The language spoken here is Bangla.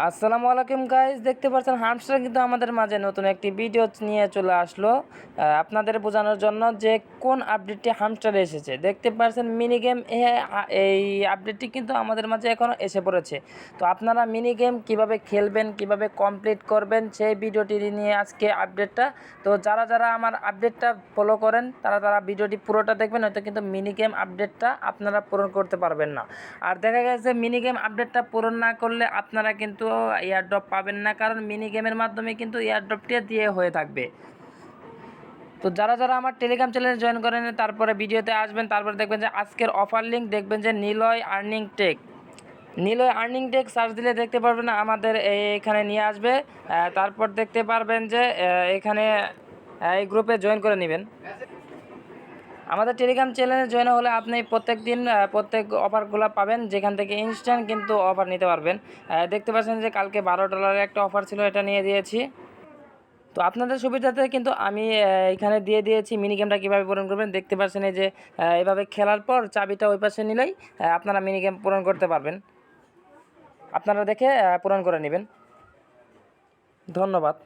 আসসালামু আলাইকুম গাইস, দেখতে পাচ্ছেন হামস্টার কিন্তু আমাদের মাঝে নতুন একটি ভিডিও নিয়ে চলে আসলো আপনাদের বোঝানোর জন্য যে কোন আপডেটটি হামস্টারে এসেছে। দেখতে পাচ্ছেন মিনি গেম, এই আপডেটটি কিন্তু আমাদের মাঝে এখনও এসে পড়েছে। তো আপনারা মিনি গেম কীভাবে খেলবেন, কিভাবে কমপ্লিট করবেন সেই ভিডিওটি নিয়ে আজকে আপডেটটা। তো যারা যারা আমার আপডেটটা ফলো করেন তারা ভিডিওটি পুরোটা দেখবেন, হয়তো কিন্তু মিনি গেম আপডেটটা আপনারা পূরণ করতে পারবেন না। আর দেখা গেছে মিনি গেম আপডেটটা পূরণ না করলে আপনারা কিন্তু এয়ারড্রপ পাবেন না, কারণ মিনি গেমের মাধ্যমে কিন্তু এয়ারড্রপটি দিয়ে হয়ে থাকবে। তো যারা যারা আমার টেলিগ্রাম চ্যানেলে জয়েন করেন তারপরে ভিডিওতে আসবেন, তারপরে দেখবেন যে আজকের অফার লিঙ্ক দেখবেন যে Niloy earning tech, Niloy earning tech search দিলে দেখতে পারবেন আমাদের এখানে নিয়ে আসবে। তারপর দেখতে পারবেন যে এখানে এই গ্রুপে জয়েন করে নেবেন। আমাদের টেলিগ্রাম চ্যানেলে জয়েন হলে আপনি প্রত্যেক দিন প্রত্যেক অফারগুলো পাবেন, যেখান থেকে ইনস্ট্যান্ট কিন্তু অফার নিতে পারবেন। দেখতে পাচ্ছেন যে কালকে $12 একটা অফার ছিল, এটা নিয়ে দিয়েছি। তো আপনাদের সুবিধাতে কিন্তু আমি এখানে দিয়ে দিয়েছি মিনি গেমটা কীভাবে পূরণ করবেন। দেখতে পাচ্ছেন এই যে এভাবে খেলার পর চাবিটা ওই পাশে নিলেই আপনারা মিনি গেম পূরণ করতে পারবেন। আপনারা দেখে পূরণ করে নেবেন। ধন্যবাদ।